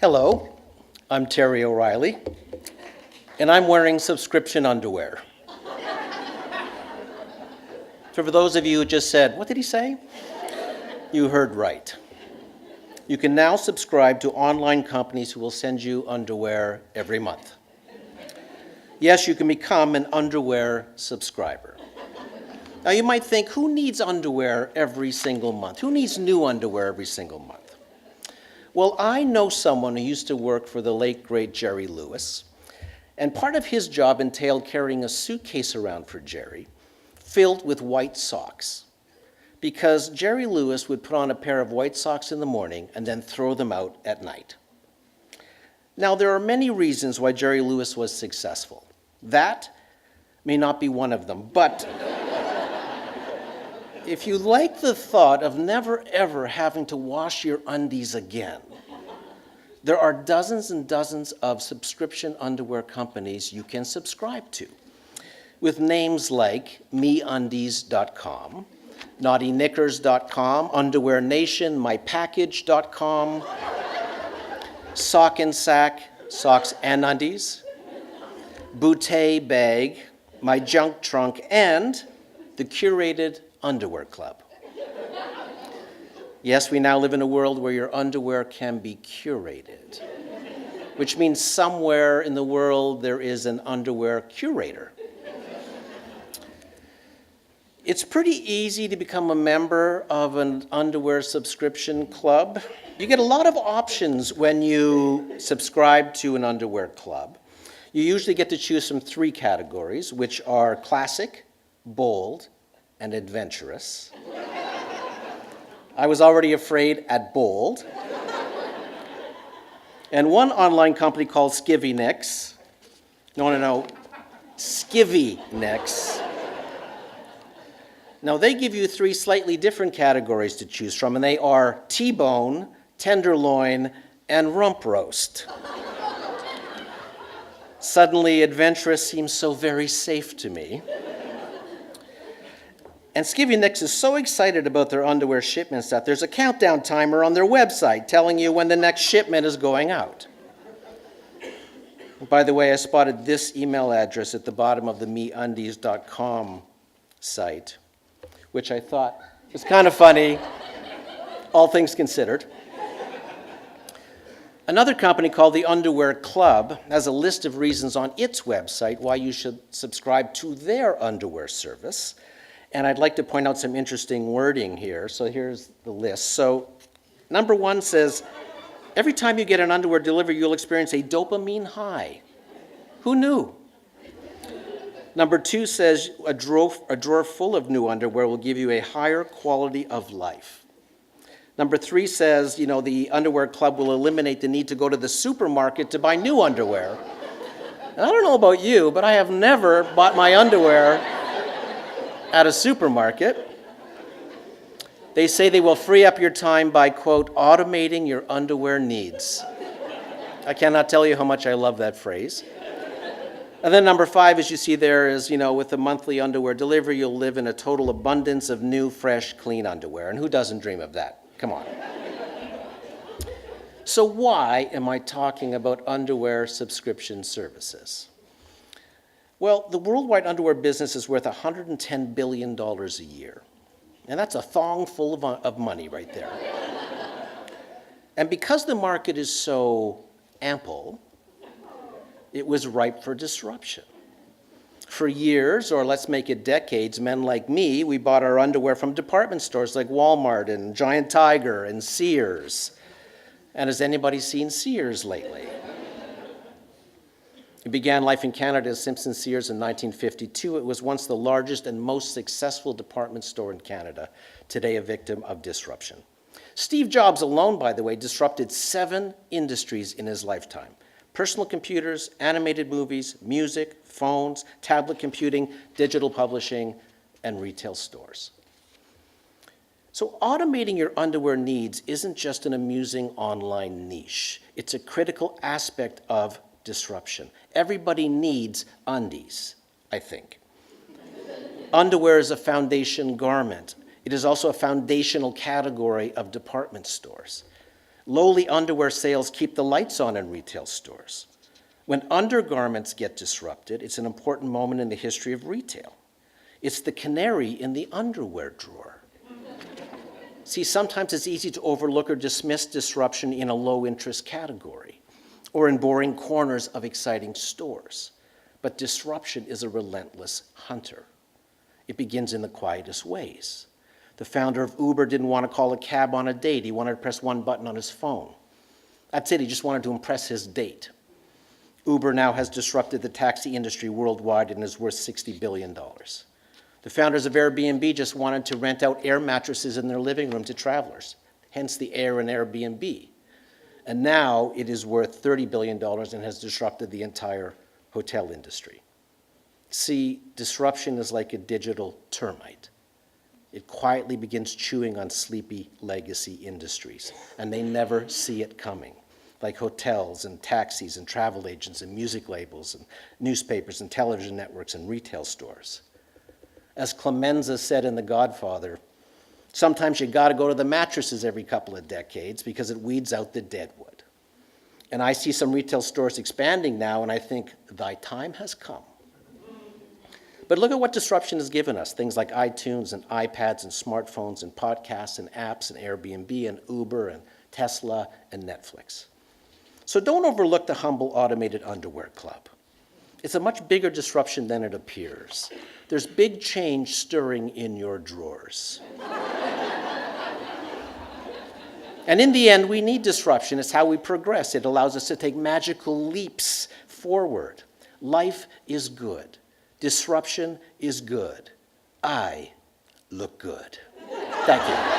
Hello, I'm Terry O'Reilly, and I'm wearing subscription underwear. So for those of you who just said, what did he say? You heard right. You can now subscribe to online companies who will send you underwear every month. Yes, you can become an underwear subscriber. Now you might think, who needs underwear every single month? Who needs new underwear every single month? Well, I know someone who used to work for the late, great Jerry Lewis, and part of his job entailed carrying a suitcase around for Jerry filled with white socks, because Jerry Lewis would put on a pair of white socks in the morning and then throw them out at night. Now, there are many reasons why Jerry Lewis was successful. That may not be one of them, but if you like the thought of never ever having to wash your undies again, there are dozens and dozens of subscription underwear companies you can subscribe to, with names like MeUndies.com, NaughtyKnickers.com, Underwear Nation, MyPackage.com, Sock and Sack, Socks and Undies, Boutte Bag, My Junk Trunk, and the Curated Underwear Club. Yes, we now live in a world where your underwear can be curated, which means somewhere in the world there is an underwear curator. It's pretty easy to become a member of an underwear subscription club. You get a lot of options when you subscribe to an underwear club. You usually get to choose from 3 categories, which are classic, bold, and adventurous. I was already afraid at bold. And one online company called Skivvy Nicks, Skivvy Nicks. Now they give you 3 slightly different categories to choose from, and they are T-bone, tenderloin, and rump roast. Suddenly, adventurous seems so very safe to me. And Skivvy Nicks is so excited about their underwear shipments that there's a countdown timer on their website telling you when the next shipment is going out. By the way, I spotted this email address at the bottom of the MeUndies.com site, which I thought was kind of funny, all things considered. Another company called the Underwear Club has a list of reasons on its website why you should subscribe to their underwear service. And I'd like to point out some interesting wording here. So here's the list. So number 1 says, every time you get an underwear delivery, you'll experience a dopamine high. Who knew? Number 2 says, a drawer full of new underwear will give you a higher quality of life. Number 3 says, the Underwear Club will eliminate the need to go to the supermarket to buy new underwear. And I don't know about you, but I have never bought my underwear at a supermarket. They say they will free up your time by, quote, automating your underwear needs. I cannot tell you how much I love that phrase. And then number 5, as you see there, is, with the monthly underwear delivery, you'll live in a total abundance of new, fresh, clean underwear. And who doesn't dream of that? Come on. So why am I talking about underwear subscription services? Well, the worldwide underwear business is worth $110 billion a year. And that's a thong full of money right there. And because the market is so ample, it was ripe for disruption. For years, or let's make it decades, men like me, we bought our underwear from department stores like Walmart and Giant Tiger and Sears. And has anybody seen Sears lately? It began life in Canada as Simpson Sears in 1952. It was once the largest and most successful department store in Canada, today a victim of disruption. Steve Jobs alone, by the way, disrupted 7 industries in his lifetime: personal computers, animated movies, music, phones, tablet computing, digital publishing, and retail stores. So automating your underwear needs isn't just an amusing online niche. It's a critical aspect of disruption. Everybody needs undies, I think. Underwear is a foundation garment. It is also a foundational category of department stores. Lowly underwear sales keep the lights on in retail stores. When undergarments get disrupted, it's an important moment in the history of retail. It's the canary in the underwear drawer. See, sometimes it's easy to overlook or dismiss disruption in a low-interest category or in boring corners of exciting stores. But disruption is a relentless hunter. It begins in the quietest ways. The founder of Uber didn't want to call a cab on a date. He wanted to press one button on his phone. That's it. He just wanted to impress his date. Uber now has disrupted the taxi industry worldwide and is worth $60 billion. The founders of Airbnb just wanted to rent out air mattresses in their living room to travelers, hence the air in Airbnb. And now it is worth $30 billion and has disrupted the entire hotel industry. See, disruption is like a digital termite. It quietly begins chewing on sleepy legacy industries, and they never see it coming, like hotels and taxis and travel agents and music labels and newspapers and television networks and retail stores. As Clemenza said in The Godfather, sometimes you gotta go to the mattresses every couple of decades because it weeds out the deadwood. And I see some retail stores expanding now, and I think, thy time has come. But look at what disruption has given us, things like iTunes and iPads and smartphones and podcasts and apps and Airbnb and Uber and Tesla and Netflix. So don't overlook the humble automated underwear club. It's a much bigger disruption than it appears. There's big change stirring in your drawers. And in the end, we need disruption. It's how we progress. It allows us to take magical leaps forward. Life is good. Disruption is good. I look good. Thank you.